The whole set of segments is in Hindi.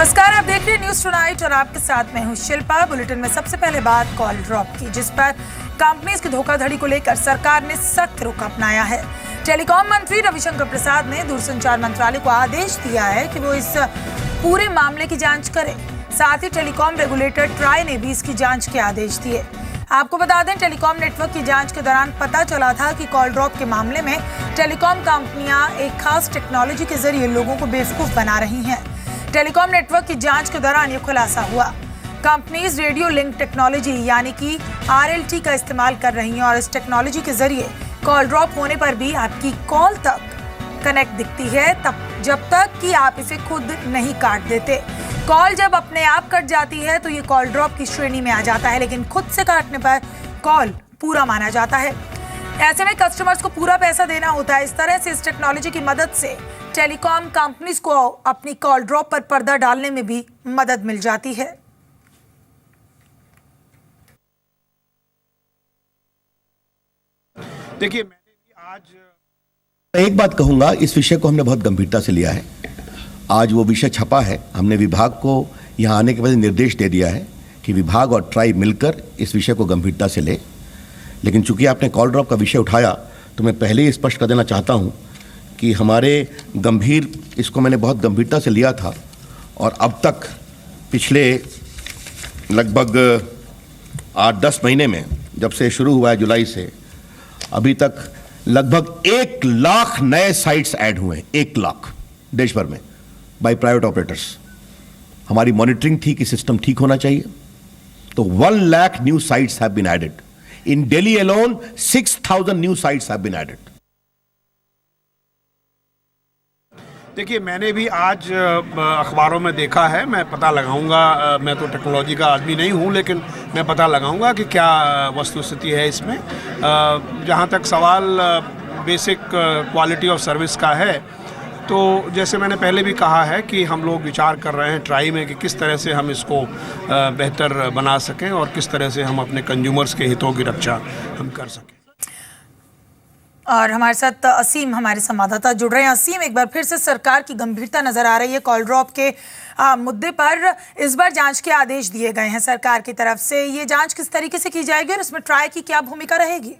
नमस्कार, आप देख रहे हैं न्यूज टुनाइट और आपके साथ मैं हूं शिल्पा। बुलेटिन में सबसे पहले बात कॉल ड्रॉप की, जिस पर कंपनीज की धोखाधड़ी को लेकर सरकार ने सख्त रुख अपनाया है। टेलीकॉम मंत्री रविशंकर प्रसाद ने दूरसंचार मंत्रालय को आदेश दिया है कि वो इस पूरे मामले की जांच करे। साथ ही टेलीकॉम रेगुलेटर ट्राई ने भी इसकी जांच के आदेश दिए। आपको बता दें, टेलीकॉम नेटवर्क की जांच के दौरान पता चला था कि कॉल ड्रॉप के मामले में टेलीकॉम कंपनियां एक खास टेक्नोलॉजी के जरिए लोगों को बेवकूफ बना रही हैं। टेलीकॉम नेटवर्क की जांच के दौरान ये खुलासा हुआ। कंपनीज रेडियो लिंक टेक्नोलॉजी यानी कि RLT का इस्तेमाल कर रही हैं और इस टेक्नोलॉजी के जरिए कॉल ड्रॉप होने पर भी आपकी कॉल तक कनेक्ट दिखती है, तब जब तक कि आप इसे खुद नहीं काट देते। कॉल जब अपने आप कट जाती है तो ये कॉल ड्रॉप की श्रेणी में आ जाता है, लेकिन खुद से काटने पर कॉल पूरा माना जाता है। ऐसे में कस्टमर्स को पूरा पैसा देना होता है। इस तरह से इस टेक्नोलॉजी की मदद से टेलीकॉम कंपनीज को अपनी कॉल ड्रॉप पर पर्दा डालने में भी मदद मिल जाती है। देखिए, मैंने आज एक बात कहूंगा, इस विषय को हमने बहुत गंभीरता से लिया है। आज वो विषय छपा है, हमने विभाग को यहाँ आने के बाद निर्देश दे दिया है कि विभाग और ट्राई मिलकर इस विषय को गंभीरता से ले। लेकिन चूंकि आपने कॉल ड्रॉप का विषय उठाया तो मैं पहले ही स्पष्ट कर देना चाहता हूँ कि इसको मैंने बहुत गंभीरता से लिया था और अब तक पिछले लगभग 8-10 महीने में, जब से शुरू हुआ है जुलाई से अभी तक, लगभग 1 लाख नए साइट्स ऐड हुए हैं। 1 लाख देश भर में बाय प्राइवेट ऑपरेटर्स। हमारी मॉनिटरिंग थी कि सिस्टम ठीक होना चाहिए, तो 1 lakh new sites have been added. In Delhi alone 6,000 new sites have been added. देखिए, मैंने भी आज अखबारों में देखा है, मैं पता लगाऊंगा। मैं तो टेक्नोलॉजी का आदमी नहीं हूं, लेकिन मैं पता लगाऊंगा कि क्या वस्तुस्थिति है इसमें। जहां तक सवाल बेसिक क्वालिटी ऑफ सर्विस का है, तो जैसे मैंने पहले भी कहा है कि हम लोग विचार कर रहे हैं ट्राई में कि किस तरह से हम इसको बेहतर बना सकें और किस तरह से हम अपने कंज्यूमर्स के हितों की रक्षा हम कर सकें। और हमारे साथ असीम, हमारे संवाददाता, जुड़ रहे हैं। असीम, एक बार फिर से सरकार की गंभीरता नजर आ रही है कॉल ड्रॉप के मुद्दे पर। इस बार जांच के आदेश दिए गए हैं सरकार की तरफ से। ये जांच किस तरीके से की जाएगी और इसमें ट्राई की क्या भूमिका रहेगी?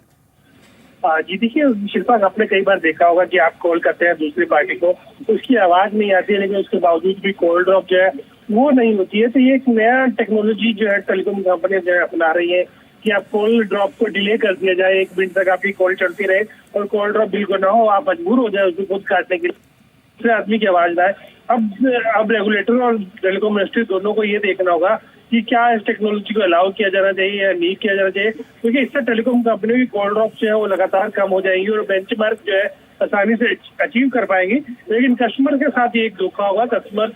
जी देखिए शिल्पा, आपने कई बार देखा होगा कि आप कॉल करते हैं दूसरी पार्टी को, तो उसकी आवाज नहीं आती है, लेकिन उसके बावजूद भी कॉल ड्रॉप जो है वो नहीं होती है। तो ये एक नया टेक्नोलॉजी जो है टेलीकॉम कंपनी जो है अपना रही है कि आप कॉल ड्रॉप को डिले कर दिया जाए, 1 मिनट तक आपकी कॉल चलती रहे और कॉल ड्रॉप बिल्कुल ना हो, आप मजबूर हो जाए उसको खुद काटने के लिए, दूसरे आदमी की आवाज ना आए। अब रेगुलेटर और टेलीकॉम मिनिस्ट्री दोनों को ये देखना होगा कि क्या इस टेक्नोलॉजी को अलाउ किया जाना चाहिए या नहीं किया जाना चाहिए, क्योंकि इससे टेलीकॉम कंपनियों की कॉल ड्रॉप जो है वो लगातार कम हो जाएंगी और बेंचमार्क जो है आसानी से अचीव कर पाएंगे। लेकिन कस्टमर के साथ ये एक धोखा होगा। कस्टमर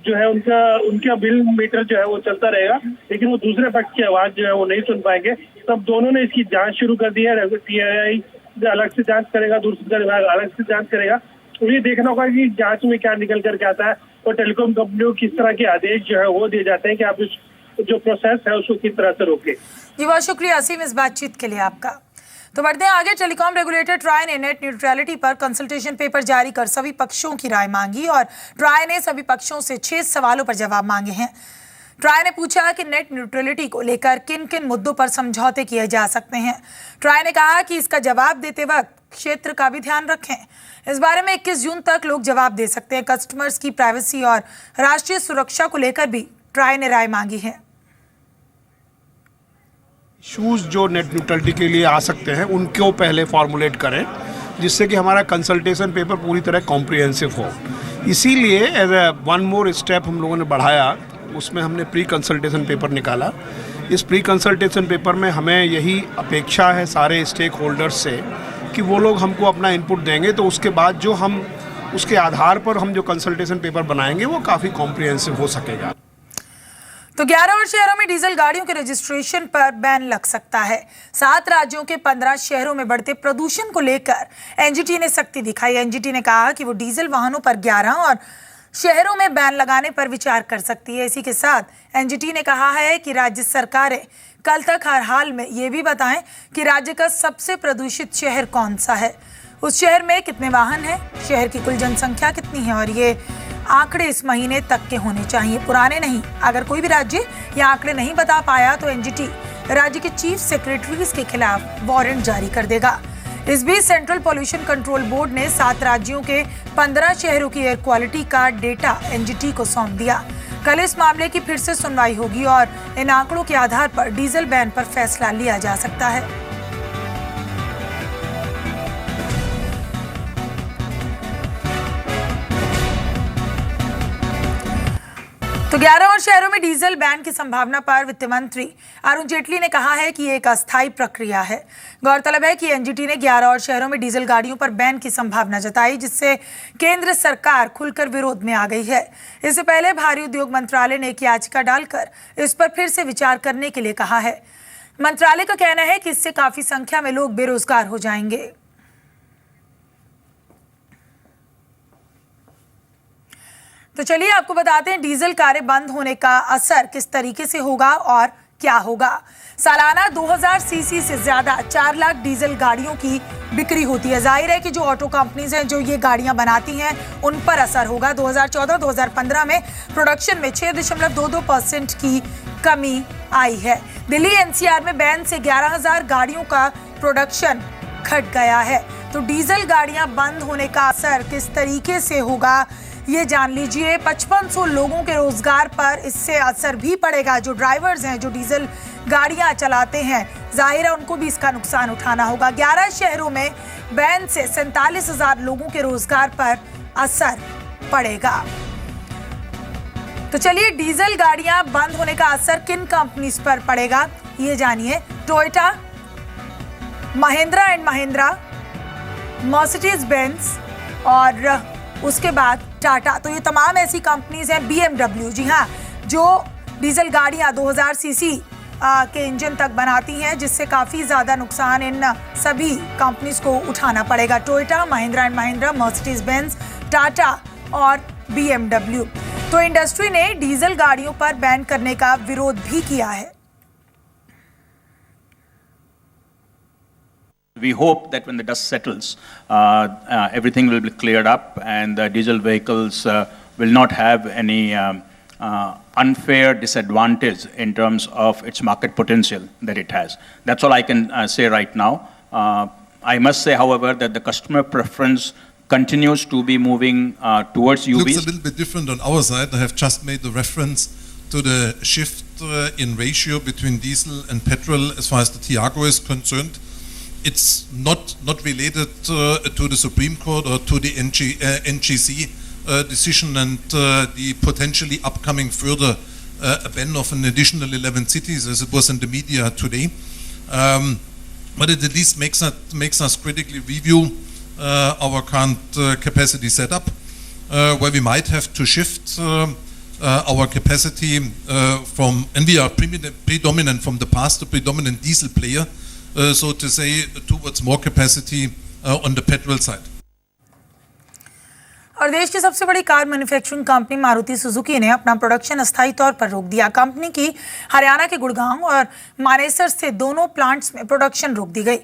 जो है उनका बिल मीटर जो है वो चलता रहेगा, लेकिन वो दूसरे पक्ष की आवाज जो है वो नहीं सुन पाएंगे। तब दोनों ने इसकी जांच शुरू कर दी है। TII अलग से जांच करेगा, दूरसंचार विभाग अलग से जांच करेगा। तो ये देखना होगा कि जांच में क्या निकल करके आता है और टेलीकॉम कंपनियों को किस तरह के आदेश जो है वो दिए जाते हैं कि आप इस जो प्रोसेस है उसको किस तरह से रोके। जी, बहुत शुक्रिया असीम इस बातचीत के लिए आपका। तो बढ़ते हैं आगे। टेलीकॉम रेगुलेटर ट्राई ने नेट न्यूट्रलिटी पर कंसल्टेशन पेपर जारी कर सभी पक्षों की राय मांगी और ट्राई ने सभी पक्षों से 6 सवालों पर जवाब मांगे हैं। ट्राई ने पूछा कि नेट न्यूट्रलिटी को लेकर किन किन मुद्दों पर समझौते किए जा सकते हैं। ट्राई ने कहा कि इसका जवाब देते वक्त क्षेत्र का भी ध्यान रखें। इस बारे में 21 जून तक लोग जवाब दे सकते हैं। कस्टमर्स की प्राइवेसी और राष्ट्रीय सुरक्षा को लेकर भी ट्राई ने राय मांगी है। इशूज जो नेट न्यूट्रलिटी के लिए आ सकते हैं उनको पहले फॉर्मुलेट करें, जिससे कि हमारा कंसल्टेशन पेपर पूरी तरह कॉम्प्रिहेंसिव हो। इसीलिए एज ए 1 मोर स्टेप हम लोगों ने बढ़ाया, उसमें हमने प्री कंसल्टेशन पेपर निकाला। इस प्री कंसल्टेशन पेपर में हमें यही अपेक्षा है सारे स्टेक होल्डर्स से कि वो लोग हमको अपना इनपुट देंगे, तो उसके बाद जो हम उसके आधार पर हम जो कंसल्टेशन पेपर बनाएंगे वो काफ़ी कॉम्प्रिहेंसिव हो सकेगा। तो 11 और शहरों में डीजल गाड़ियों के रजिस्ट्रेशन पर बैन लग सकता है। 7 राज्यों के 15 शहरों में बढ़ते प्रदूषण को लेकर एनजीटी ने सख्ती दिखाई। एनजीटी ने कहा कि वो डीजल वाहनों पर 11 और शहरों में बैन लगाने पर विचार कर सकती है। इसी के साथ एनजीटी ने कहा है कि राज्य सरकारें कल तक हर हाल में ये भी बताएं कि राज्य का सबसे प्रदूषित शहर कौन सा है, उस शहर में कितने वाहन हैं, शहर की कुल जनसंख्या कितनी है और ये आंकड़े इस महीने तक के होने चाहिए, पुराने नहीं। अगर कोई भी राज्य ये आंकड़े नहीं बता पाया तो एनजीटी राज्य के चीफ सेक्रेटरीज के खिलाफ वारंट जारी कर देगा। इस बीच सेंट्रल पॉल्यूशन कंट्रोल बोर्ड ने 7 राज्यों के 15 शहरों की एयर क्वालिटी का डेटा एनजीटी को सौंप दिया। कल इस मामले की फिर से सुनवाई होगी और इन आंकड़ों के आधार पर डीजल बैन पर फैसला लिया जा सकता है। तो 11 और शहरों में डीजल बैन की संभावना पर वित्त मंत्री अरुण जेटली ने कहा है कि ये एक अस्थायी प्रक्रिया है। गौरतलब है कि एनजीटी ने 11 और शहरों में डीजल गाड़ियों पर बैन की संभावना जताई, जिससे केंद्र सरकार खुलकर विरोध में आ गई है। इससे पहले भारी उद्योग मंत्रालय ने एक याचिका डालकर इस पर फिर से विचार करने के लिए कहा है। मंत्रालय का कहना है कि इससे काफी संख्या में लोग बेरोजगार हो जाएंगे। तो चलिए आपको बताते हैं डीजल कारें बंद होने का असर किस तरीके से होगा और क्या होगा। सालाना 2000 सीसी से ज्यादा 4 लाख डीजल गाड़ियों की बिक्री होती है। जाहिर है कि जो ऑटो कंपनीज हैं जो ये गाड़ियां बनाती हैं उन पर असर होगा। 2014-2015 में प्रोडक्शन में 6.22% की कमी आई है। दिल्ली एनसीआर में बैन से 11,000 गाड़ियों का प्रोडक्शन घट गया है। तो डीजल गाड़ियां बंद होने का असर किस तरीके से होगा ये जान लीजिए। 5500 लोगों के रोजगार पर इससे असर भी पड़ेगा। जो ड्राइवर्स हैं जो डीजल गाड़ियां चलाते हैं, जाहिर है उनको भी इसका नुकसान उठाना होगा। 11 शहरों में बैन से 47,000 लोगों के रोजगार पर असर पड़ेगा। तो चलिए डीजल गाड़ियां बंद होने का असर किन कंपनीज पर पड़ेगा ये जानिए। Toyota, Mahindra and Mahindra, Mercedes Benz और उसके बाद टाटा। तो ये तमाम ऐसी कंपनीज हैं। BMW, जी हाँ, जो डीजल गाड़ियां 2000 सीसी के इंजन तक बनाती हैं, जिससे काफ़ी ज़्यादा नुकसान इन सभी कंपनीज को उठाना पड़ेगा। Toyota, Mahindra and Mahindra, Mercedes Benz, Tata और BMW। तो इंडस्ट्री ने डीजल गाड़ियों पर बैन करने का विरोध भी किया है। We hope that when the dust settles, everything will be cleared up and diesel vehicles will not have any unfair disadvantage in terms of its market potential that it has. That's all I can say right now. I must say, however, that the customer preference continues to be moving towards UVs. Looks a little bit different on our side. I have just made the reference to the shift in ratio between diesel and petrol as far as the Tiago is concerned. It's not related to the Supreme Court or to the NGC decision and the potentially upcoming further ban of an additional 11 cities as it was in the media today. But it at least makes us critically review our current capacity setup, where we might have to shift our capacity from, and we are predominant from the past, the predominant diesel player, so to say, towards more capacity on the petrol side. और देश की सबसे बड़ी car manufacturing company Maruti Suzuki ने अपना प्रोडक्शन अस्थायी तौर पर रोक दिया। कंपनी की हरियाणा के गुड़गांव और मानेसर स्थित दोनों प्लांट्स में प्रोडक्शन रोक दी गई।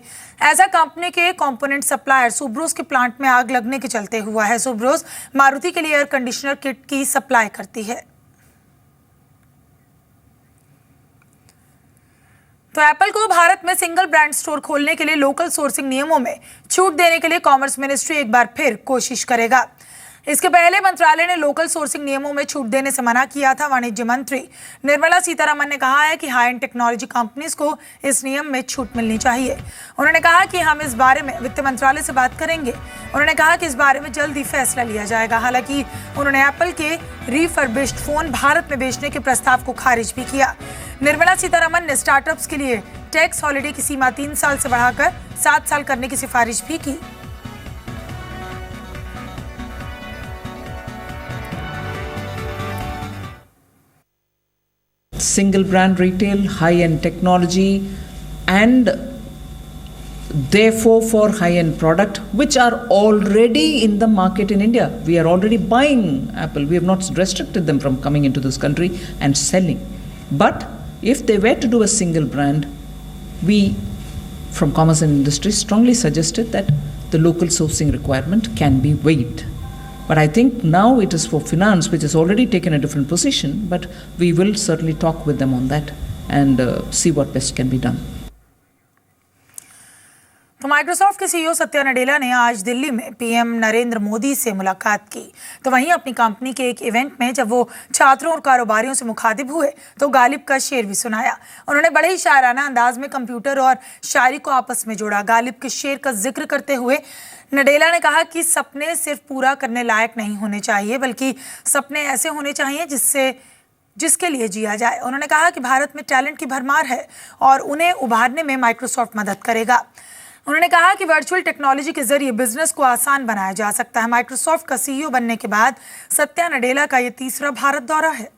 ऐसा कंपनी के कंपोनेंट सप्लायर सुब्रोस के प्लांट में आग लगने के चलते हुआ है। सुब्रोस मारुति के लिए एयर कंडीशनर किट की सप्लाई करती है। तो एप्पल को भारत में सिंगल ब्रांड स्टोर खोलने के लिए लोकल सोर्सिंग नियमों में छूट देने के लिए कॉमर्स मिनिस्ट्री एक बार फिर कोशिश करेगा। इसके पहले मंत्रालय ने लोकल सोर्सिंग नियमों में छूट देने से मना किया था। वाणिज्य मंत्री निर्मला सीतारमण ने कहा है कि हाई एंड टेक्नोलॉजी कंपनीज को इस नियम में छूट मिलनी चाहिए। उन्होंने कहा कि हम इस बारे में वित्त मंत्रालय से बात करेंगे। उन्होंने कहा कि इस बारे में जल्द ही फैसला लिया जाएगा। हालांकि उन्होंने एप्पल के रिफर्बिश्ड फोन भारत में बेचने के प्रस्ताव को खारिज भी किया। निर्मला सीतारमण ने स्टार्टअप्स के लिए टैक्स हॉलिडे की सीमा 3 साल से बढ़ाकर 7 साल करने की सिफारिश भी की। Single brand retail, high-end technology, and therefore for high-end product which are already in the market in India. We are already buying Apple. We have not restricted them from coming into this country and selling. But if they were to do a single brand, we from Commerce and Industry strongly suggested that the local sourcing requirement can be waived. But I think now it is for finance, which has already taken a different position, but we will certainly talk with them on that and see what best can be done. तो माइक्रोसॉफ्ट के सीईओ सत्या नडेला ने आज दिल्ली में पीएम नरेंद्र मोदी से मुलाकात की। तो वहीं अपनी कंपनी के एक इवेंट में जब वो छात्रों और कारोबारियों से मुखातिब हुए तो गालिब का शेर भी सुनाया। उन्होंने बड़े ही शायराना अंदाज में कंप्यूटर और शायरी को आपस में जोड़ा। गालिब के शेर का जिक्र करते हुए नडेला ने कहा कि सपने सिर्फ पूरा करने लायक नहीं होने चाहिए, बल्कि सपने ऐसे होने चाहिए जिसके लिए जिया जाए। उन्होंने कहा कि भारत में टैलेंट की भरमार है और उन्हें उभारने में माइक्रोसॉफ्ट मदद करेगा। उन्होंने कहा कि वर्चुअल टेक्नोलॉजी के जरिए बिजनेस को आसान बनाया जा सकता है। माइक्रोसॉफ्ट का सीईओ बनने के बाद सत्या नडेला का यह तीसरा भारत दौरा है।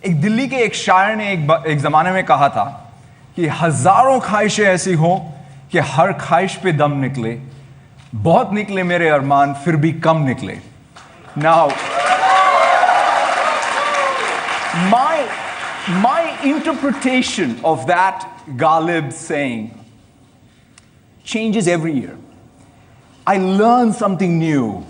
एक दिल्ली के एक शायर ने एक जमाने में कहा था कि हजारों ख्वाहिशें ऐसी हों कि हर ख्वाहिश पे दम निकले, बहुत निकले मेरे अरमान फिर भी कम निकले। Now my interpretation of that Ghalib saying changes every year. I learn something new.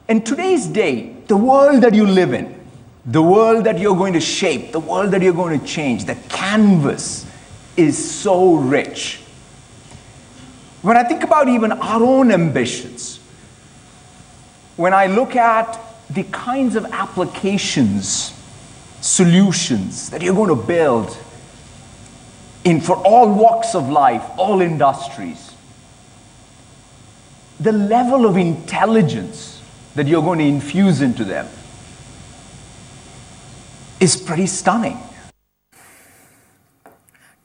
In today's day, the world that you live in, the world that you're going to shape, the world that you're going to change, the canvas is so rich. When I think about even our own ambitions, when I look at the kinds of applications, solutions that you're going to build for all walks of life, all industries, the level of intelligence that you're going to infuse into them is pretty stunning.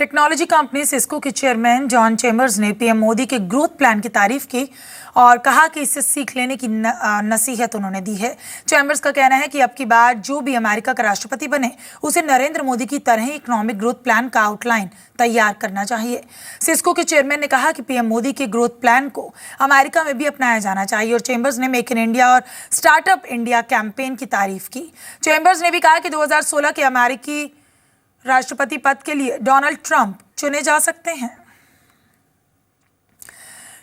Technology company Cisco के चेयरमैन जॉन चेम्बर्स ने पीएम मोदी के ग्रोथ प्लान की तारीफ की और कहा कि इससे सीख लेने की नसीहत उन्होंने दी है। चेम्बर्स का कहना है कि अब की बार जो भी अमेरिका का राष्ट्रपति बने उसे नरेंद्र मोदी की तरह ही इकोनॉमिक ग्रोथ प्लान का आउटलाइन तैयार करना चाहिए। सिस्को के चेयरमैन ने कहा कि पीएम मोदी के ग्रोथ प्लान को अमेरिका में भी अपनाया जाना चाहिए और चेम्बर्स ने मेक इन इंडिया और स्टार्टअप इंडिया कैंपेन की तारीफ की। चेम्बर्स ने भी कहा कि 2016 के अमेरिकी राष्ट्रपति पद के लिए डोनाल्ड ट्रंप चुने जा सकते हैं।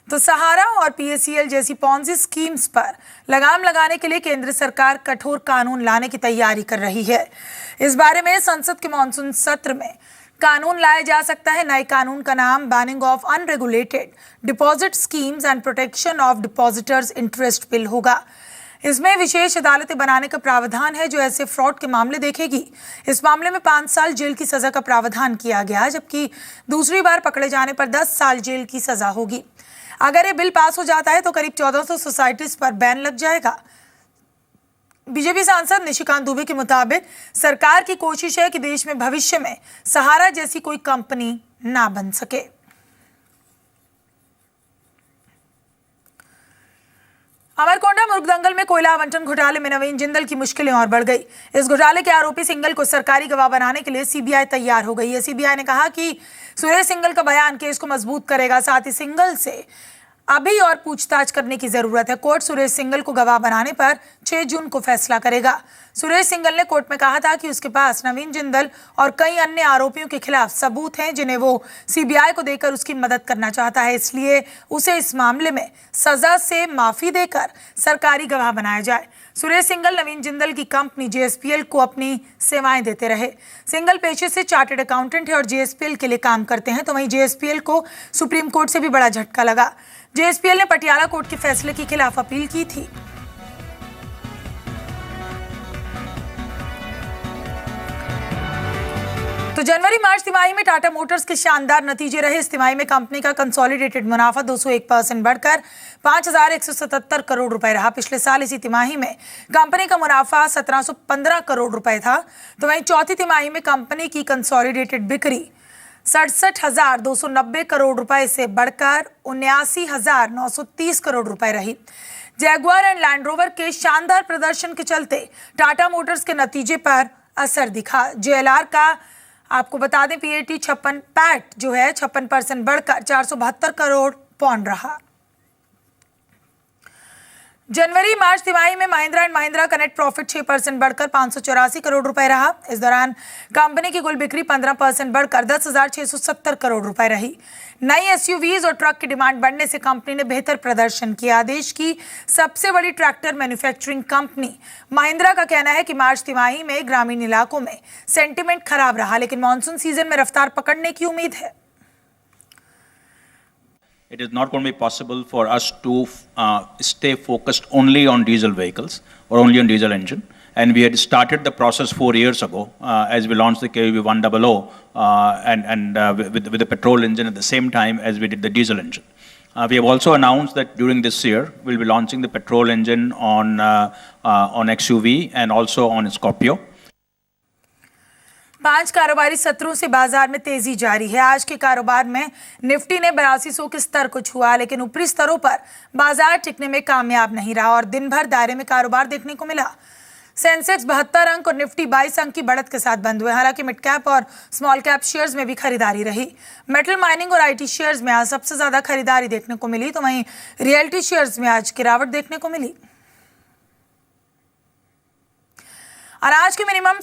तो सहारा और पीएसीएल जैसी पॉन्जी स्कीम्स पर लगाम लगाने के लिए केंद्र सरकार कठोर कानून लाने की तैयारी कर रही है। इस बारे में संसद के मॉनसून सत्र में कानून लाया जा सकता है। नए कानून का नाम banning of unregulated deposit schemes and protection of depositors interest bill होगा। इसमें विशेष अदालतें बनाने का प्रावधान है जो ऐसे फ्रॉड के मामले देखेगी। इस मामले में 5 साल जेल की सजा का प्रावधान किया गया, जबकि दूसरी बार पकड़े जाने पर 10 साल जेल की सजा होगी। अगर ये बिल पास हो जाता है तो करीब 1400 सोसाइटीज पर बैन लग जाएगा। बीजेपी सांसद निशिकांत दुबे के मुताबिक सरकार की कोशिश है कि देश में भविष्य में सहारा जैसी कोई कंपनी ना बन सके। अमरकोंडा मुर्गदंगल में कोयला आवंटन घोटाले में नवीन जिंदल की मुश्किलें और बढ़ गई। इस घोटाले के आरोपी सिंघल को सरकारी गवाह बनाने के लिए सीबीआई तैयार हो गई है। सीबीआई ने कहा कि सुरेश सिंघल का बयान केस को मजबूत करेगा, साथ ही सिंघल से अभी और पूछताछ करने की जरूरत है। कोर्ट सुरेश सिंघल को गवाह बनाने पर 6 जून को फैसला करेगा। सुरेश सिंघल ने कोर्ट में कहा था कि उसके पास नवीन जिंदल और कई अन्य आरोपियों के खिलाफ सबूत हैं जिन्हें वो सीबीआई को देकर उसकी मदद करना चाहता है, इसलिए उसे इस मामले में सजा से माफी देकर सरकारी गवाह बनाया जाए। सुरेश सिंघल नवीन जिंदल की कंपनी जेएसपीएल को अपनी सेवाएं देते रहे। सिंघल पेशे से चार्टर्ड अकाउंटेंट है और जेएसपीएल के लिए काम करते हैं। तो वहीं जेएसपीएल को सुप्रीम कोर्ट से भी बड़ा झटका लगा। जेएसपीएल ने पटियाला कोर्ट के फैसले के खिलाफ अपील की थी। तो जनवरी मार्च तिमाही में टाटा मोटर्स के शानदार नतीजे रहे। इस तिमाही में कंपनी का कंसोलिडेटेड मुनाफा 201% बढ़कर 5,177 करोड़ रुपए रहा। पिछले साल इसी तिमाही में कंपनी का मुनाफा 1,715 करोड़ रुपए था। तो वहीं चौथी तिमाही में कंपनी की कंसोलिडेटेड बिक्री 67,290 करोड़ रुपए से बढ़कर 79,930 करोड़ रुपए रही। जैगुआर एंड लैंड रोवर के शानदार प्रदर्शन के चलते टाटा मोटर्स के नतीजे पर असर दिखा। जेएलआर का आपको बता दें पैट 56% बढ़कर 472 करोड़ पौंड रहा। जनवरी मार्च तिमाही में महिंद्रा एंड महिंद्रा का नेट प्रॉफिट 6% बढ़कर 584 करोड़ रुपए रहा। इस दौरान कंपनी की कुल बिक्री 15% बढ़कर 10,670 करोड़ रुपए रही। नई एसयूवीज और ट्रक की डिमांड बढ़ने से कंपनी ने बेहतर प्रदर्शन किया। देश की सबसे बड़ी ट्रैक्टर मैन्युफैक्चरिंग कंपनी महिंद्रा का कहना है कि मार्च तिमाही में ग्रामीण इलाकों में सेंटिमेंट खराब रहा, लेकिन मानसून सीजन में रफ्तार पकड़ने की उम्मीद है। It is not going to be possible for us to stay focused only on diesel vehicles or only on diesel engine. And we had started the process 4 years ago as we launched the KUV 100 with the petrol engine at the same time as we did the diesel engine. We have also announced that during this year we'll be launching the petrol engine on XUV and also on Scorpio. 5 कारोबारी सत्रों से बाजार में तेजी जारी है। आज के कारोबार में निफ्टी ने 8200 के स्तर को छुआ, लेकिन ऊपरी स्तरों पर बाजार टिकने में कामयाब नहीं रहा और दिन भर दायरे में कारोबार देखने को मिला। सेंसेक्स 72 अंक और निफ्टी 22 अंक की बढ़त के साथ बंद हुए। हालांकि मिड कैप और स्मॉल कैप शेयर्स में भी खरीदारी रही। मेटल माइनिंग और आईटी शेयर्स में आज सबसे ज्यादा खरीदारी देखने को मिली, तो वहीं रियल्टी शेयर्स में आज गिरावट देखने को मिली। अनाज के मिनिमम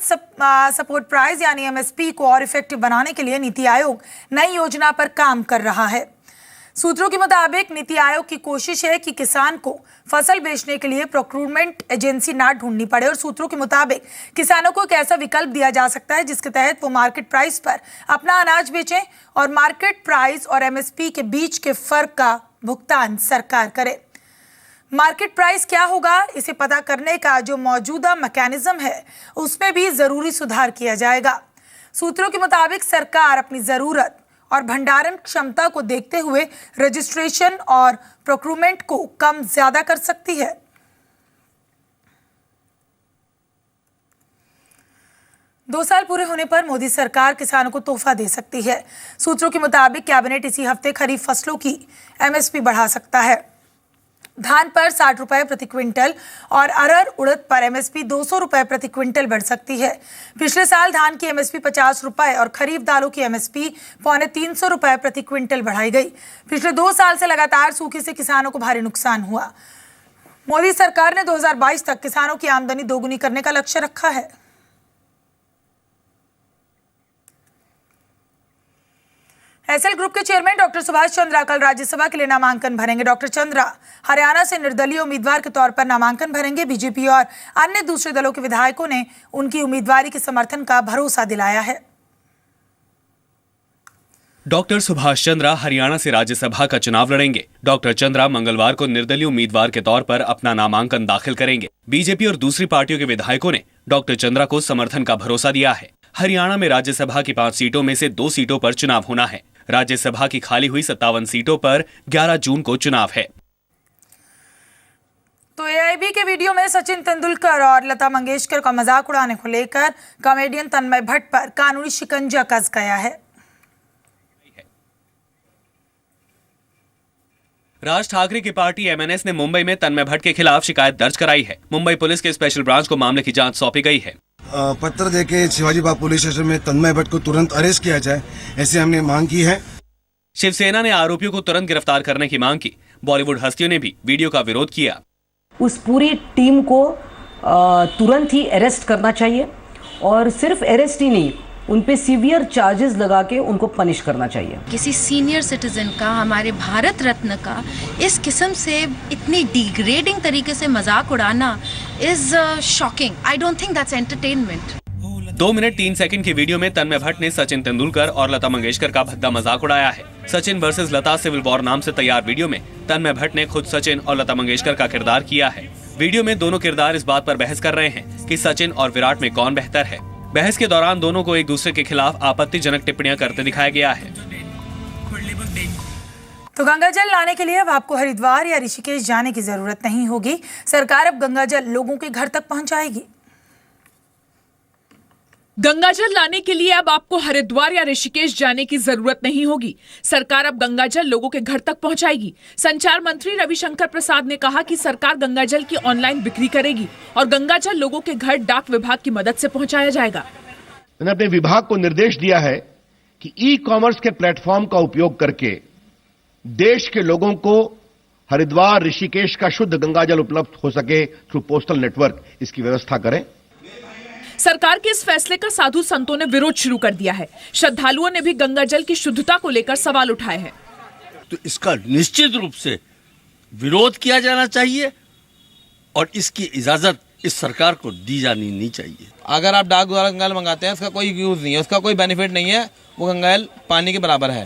सपोर्ट प्राइस यानी एमएसपी को और इफेक्टिव बनाने के लिए नीति आयोग नई योजना पर काम कर रहा है। सूत्रों के मुताबिक नीति आयोग की कोशिश है कि किसान को फसल बेचने के लिए प्रोक्यूरमेंट एजेंसी ना ढूंढनी पड़े और सूत्रों के मुताबिक किसानों को एक ऐसा विकल्प दिया जा सकता है जिसके तहत वो मार्केट प्राइस पर अपना अनाज बेचें और मार्केट प्राइस और एमएसपी के बीच के फर्क का भुगतान सरकार करे। मार्केट प्राइस क्या होगा, इसे पता करने का जो मौजूदा मैकेनिज्म है उसमें भी जरूरी सुधार किया जाएगा। सूत्रों के मुताबिक सरकार अपनी जरूरत और भंडारण क्षमता को देखते हुए रजिस्ट्रेशन और प्रोक्यूरमेंट को कम ज्यादा कर सकती है। दो साल पूरे होने पर मोदी सरकार किसानों को तोहफा दे सकती है। सूत्रों के मुताबिक कैबिनेट इसी हफ्ते खरीफ फसलों की एमएसपी बढ़ा सकता है। धान पर 60 रुपए प्रति क्विंटल और अरहर उड़द पर एमएसपी 200 रुपए प्रति क्विंटल बढ़ सकती है। पिछले साल धान की एमएसपी 50 रुपए और खरीफ दालों की एमएसपी 350 रुपए प्रति क्विंटल बढ़ाई गई। पिछले 2 साल से लगातार सूखे से किसानों को भारी नुकसान हुआ। मोदी सरकार ने 2022 तक किसानों की आमदनी दोगुनी करने का लक्ष्य रखा है। एसएल ग्रुप के चेयरमैन डॉक्टर सुभाष चंद्रा कल राज्यसभा के लिए नामांकन भरेंगे। डॉक्टर चंद्रा हरियाणा से निर्दलीय उम्मीदवार के तौर पर नामांकन भरेंगे। बीजेपी और अन्य दूसरे दलों के विधायकों ने उनकी उम्मीदवारी के समर्थन का भरोसा दिलाया है। डॉक्टर सुभाष चंद्रा हरियाणा से राज्यसभा का चुनाव लड़ेंगे। डॉक्टर चंद्रा मंगलवार को निर्दलीय उम्मीदवार के तौर पर अपना नामांकन दाखिल करेंगे। बीजेपी और दूसरी पार्टियों के विधायकों ने डॉक्टर चंद्रा को समर्थन का भरोसा दिया है। हरियाणा में राज्यसभा की 5 सीटों में से 2 सीटों पर चुनाव होना है। राज्यसभा की खाली हुई 57 सीटों पर 11 जून को चुनाव है। तो एआईबी के वीडियो में सचिन तेंदुलकर और लता मंगेशकर का मजाक उड़ाने को लेकर कॉमेडियन तन्मय भट्ट पर कानूनी शिकंजा कस गया है। राज ठाकरे की पार्टी एमएनएस ने मुंबई में तन्मय भट्ट के खिलाफ शिकायत दर्ज कराई है। मुंबई पुलिस के स्पेशल ब्रांच को मामले की जांच सौंपी गई है। पत्र देके शिवाजी बाग पुलिस स्टेशन में तन्मय भट्ट को तुरंत अरेस्ट किया जाए, ऐसे हमने मांग की है। शिवसेना ने आरोपियों को तुरंत गिरफ्तार करने की मांग की। बॉलीवुड हस्तियों ने भी वीडियो का विरोध किया। उस पूरी टीम को तुरंत ही अरेस्ट करना चाहिए और सिर्फ अरेस्ट ही नहीं, उन पे सीवियर चार्जेस लगा के उनको पनिश करना चाहिए। किसी सीनियर सिटीजन का, हमारे भारत रत्न का इस किस्म से इतनी डिग्रेडिंग तरीके से मजाक उड़ाना is shocking. I don't think that's entertainment. 2 minute 3 second की वीडियो में तन्मय भट्ट ने सचिन तेंदुलकर और लता मंगेशकर का भद्दा मजाक उड़ाया है। सचिन वर्सेस लता सिविल वॉर नाम से तैयार वीडियो में तन्मय भट्ट ने खुद सचिन और लता मंगेशकर का किरदार किया है। वीडियो में दोनों किरदार इस बात पर बहस कर रहे हैं कि सचिन और विराट में कौन बेहतर है। बहस के दौरान दोनों को एक दूसरे के खिलाफ आपत्तिजनक टिप्पणियां करते दिखाया गया है। तो गंगा जल लाने के लिए अब आपको हरिद्वार या ऋषिकेश जाने की जरूरत नहीं होगी। सरकार अब गंगा जल लोगों के घर तक पहुंचाएगी। गंगा जल लाने के लिए अब आपको हरिद्वार या ऋषिकेश जाने की जरूरत नहीं होगी। सरकार अब गंगा जल लोगों के घर तक पहुंचाएगी। संचार मंत्री रविशंकर प्रसाद ने कहा कि सरकार गंगा जल की ऑनलाइन बिक्री करेगी और गंगा जल लोगों के घर डाक विभाग की मदद से पहुंचाया जाएगा। मैंने अपने विभाग को निर्देश दिया है कि ई कॉमर्स के प्लेटफॉर्म का उपयोग करके देश के लोगों को हरिद्वार ऋषिकेश का शुद्ध गंगाजल उपलब्ध हो सके थ्रू पोस्टल नेटवर्क, इसकी व्यवस्था करें। सरकार के इस फैसले का साधु संतों ने विरोध शुरू कर दिया है। श्रद्धालुओं ने भी गंगाजल की शुद्धता को लेकर सवाल उठाए हैं। तो इसका निश्चित रूप से विरोध किया जाना चाहिए और इसकी इजाजत इस सरकार को दी जानी नहीं चाहिए। अगर आप डाक द्वारा गंगाजल मंगाते हैं, उसका कोई यूज नहीं है, उसका कोई बेनिफिट नहीं है, वो गंगाजल पानी के बराबर है।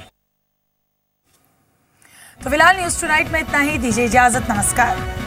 तो फिलहाल न्यूज़ टुनाइट में इतना ही। दीजिए इजाजत, नमस्कार।